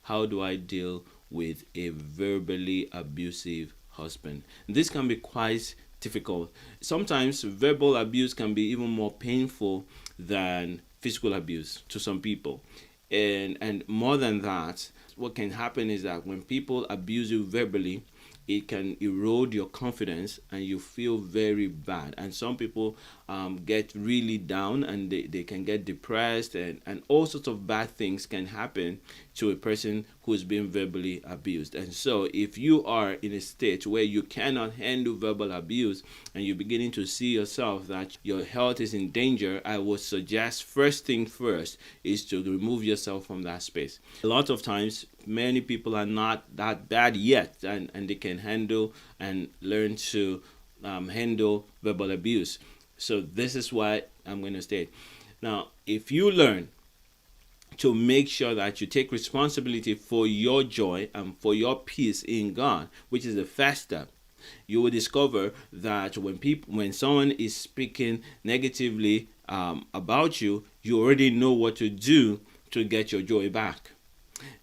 how do I deal with a verbally abusive husband? This can be quite difficult. Sometimes verbal abuse can be even more painful than physical abuse to some people. And more than that, what can happen is that when people abuse you verbally, it can erode your confidence and you feel very bad. And some people get really down, and they can get depressed, and all sorts of bad things can happen to a person who's been verbally abused. And so if you are in a state where you cannot handle verbal abuse and you're beginning to see yourself that your health is in danger, I would suggest first thing first is to remove yourself from that space. A lot of times many people are not that bad yet, and they can handle and learn to handle verbal abuse. So this is what I'm going to state. Now, if you learn to make sure that you take responsibility for your joy and for your peace in God, which is the first step, you will discover that when someone is speaking negatively about you, you already know what to do to get your joy back.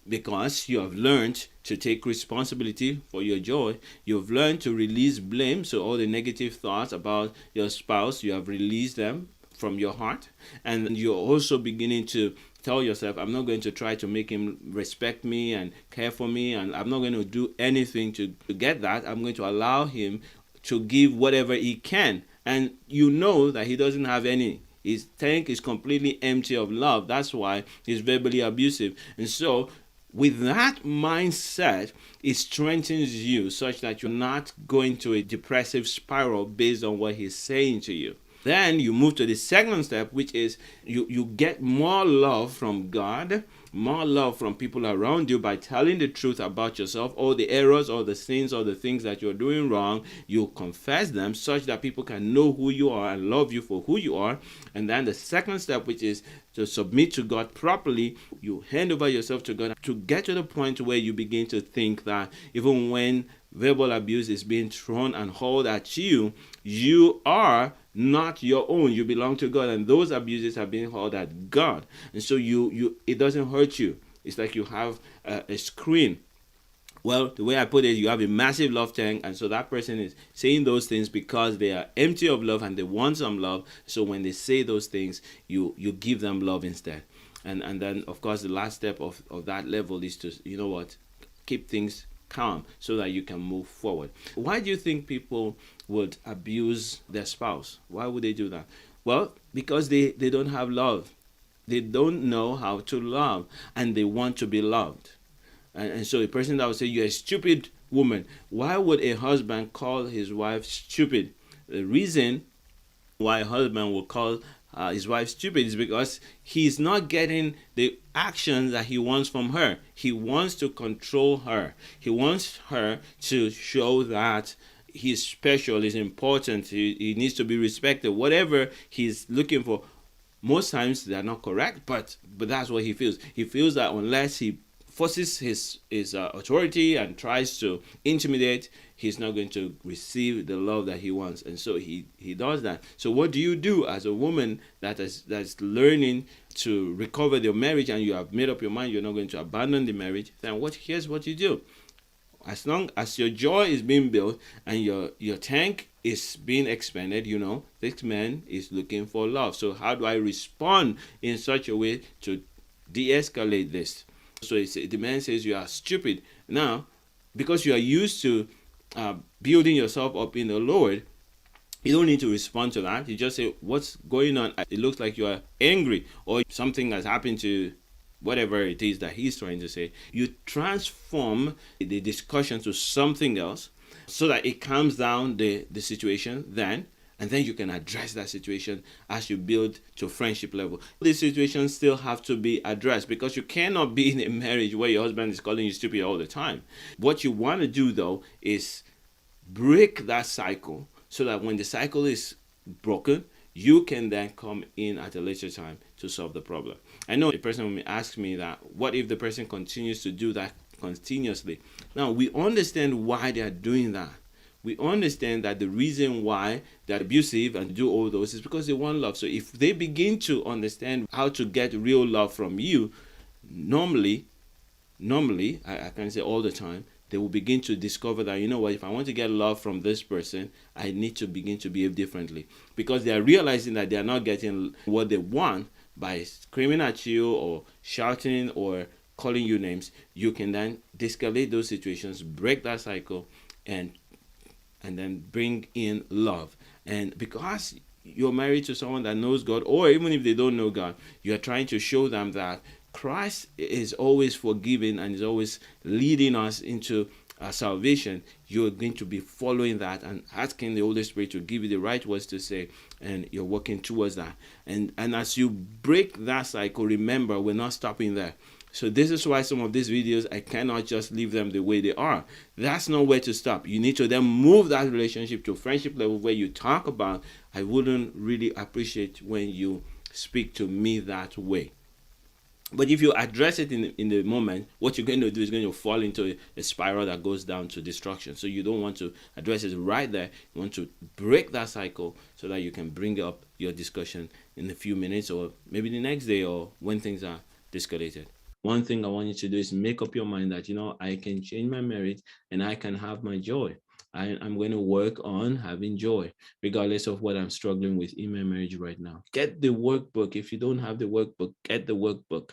Because you have learned to take responsibility for your joy, you've learned to release blame. So all the negative thoughts about your spouse, you have released them from your heart. And you're also beginning to tell yourself, I'm not going to try to make him respect me and care for me, and I'm not going to do anything to get that. I'm going to allow him to give whatever he can. And you know that he doesn't have any. His tank is completely empty of love. That's why he's verbally abusive. And so with that mindset, it strengthens you such that you're not going to a depressive spiral based on what he's saying to you. Then you move to the second step, which is you get more love from God, more love from people around you by telling the truth about yourself, all the errors, all the sins, all the things that you're doing wrong. You confess them such that people can know who you are and love you for who you are. And then the second step, which is to submit to God properly, you hand over yourself to God to get to the point where you begin to think that even when verbal abuse is being thrown and hauled at you, you are not your own. You belong to God, and those abuses are being hauled at God. And so it doesn't hurt you. It's like you have a screen. Well, the way I put it, you have a massive love tank, and so that person is saying those things because they are empty of love and they want some love. So when they say those things, you give them love instead. And then, of course, the last step of that level is to, keep things calm so that you can move forward. Why do you think people would abuse their spouse? Why would they do that? Well, because they don't have love. They don't know how to love, and they want to be loved. And so a person that would say, you're a stupid woman. Why would a husband call his wife stupid? The reason why a husband will call his wife stupid is because he's not getting the action that he wants from her. He wants to control her. He wants her to show that he's special, he's important, he needs to be respected. Whatever he's looking for, most times they're not correct, but that's what he feels. He feels that unless he forces his authority and tries to intimidate, he's not going to receive the love that he wants. And so he does that. So what do you do as a woman that's learning to recover their marriage, and you have made up your mind you're not going to abandon the marriage? Then here's what you do. As long as your joy is being built and your tank is being expanded, this man is looking for love. So how do I respond in such a way to de-escalate this? So the man says you are stupid. Now, because you are used to building yourself up in the Lord, you don't need to respond to that. You just say, what's going on? It looks like you are angry, or something has happened to whatever it is that he's trying to say. You transform the discussion to something else so that it calms down the situation then. And then you can address that situation as you build to friendship level. These situations still have to be addressed, because you cannot be in a marriage where your husband is calling you stupid all the time. What you want to do, though, is break that cycle so that when the cycle is broken, you can then come in at a later time to solve the problem. I know a person will ask me that, what if the person continues to do that continuously? Now, we understand why they are doing that. We understand that the reason why they're abusive and do all those is because they want love. So if they begin to understand how to get real love from you, normally normally, I can say all the time, they will begin to discover that, you know what, if I want to get love from this person, I need to begin to behave differently, because they are realizing that they are not getting what they want by screaming at you or shouting or calling you names. You can then de-escalate those situations, break that cycle, and then bring in love. And because you're married to someone that knows God, or even if they don't know God, you're trying to show them that Christ is always forgiving and is always leading us into salvation. You're going to be following that and asking the Holy Spirit to give you the right words to say, and you're working towards that. And as you break that cycle, remember, we're not stopping there. So this is why some of these videos, I cannot just leave them the way they are. That's not where to stop. You need to then move that relationship to a friendship level where you talk about, I wouldn't really appreciate when you speak to me that way. But if you address it in the moment, what you're going to do is going to fall into a spiral that goes down to destruction. So you don't want to address it right there. You want to break that cycle so that you can bring up your discussion in a few minutes, or maybe the next day, or when things are de-escalated. One thing I want you to do is make up your mind that, you know, I can change my marriage and I can have my joy. I'm going to work on having joy, regardless of what I'm struggling with in my marriage right now. Get the workbook. If you don't have the workbook, get the workbook.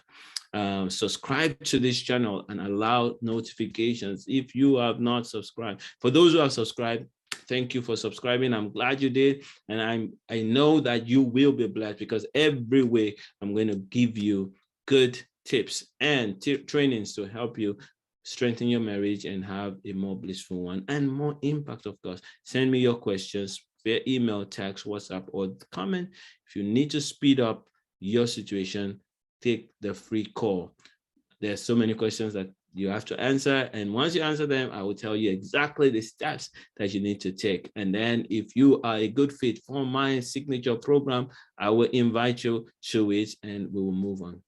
Subscribe to this channel and allow notifications if you have not subscribed. For those who have subscribed, thank you for subscribing. I'm glad you did. And I know that you will be blessed, because every week I'm going to give you good tips and trainings to help you strengthen your marriage and have a more blissful one and more impact, of course. Send me your questions via email, text, WhatsApp, or comment. If you need to speed up your situation, take the free call. There's so many questions that you have to answer, and once you answer them, I will tell you exactly the steps that you need to take. And then if you are a good fit for my signature program, I will invite you to it and we will move on.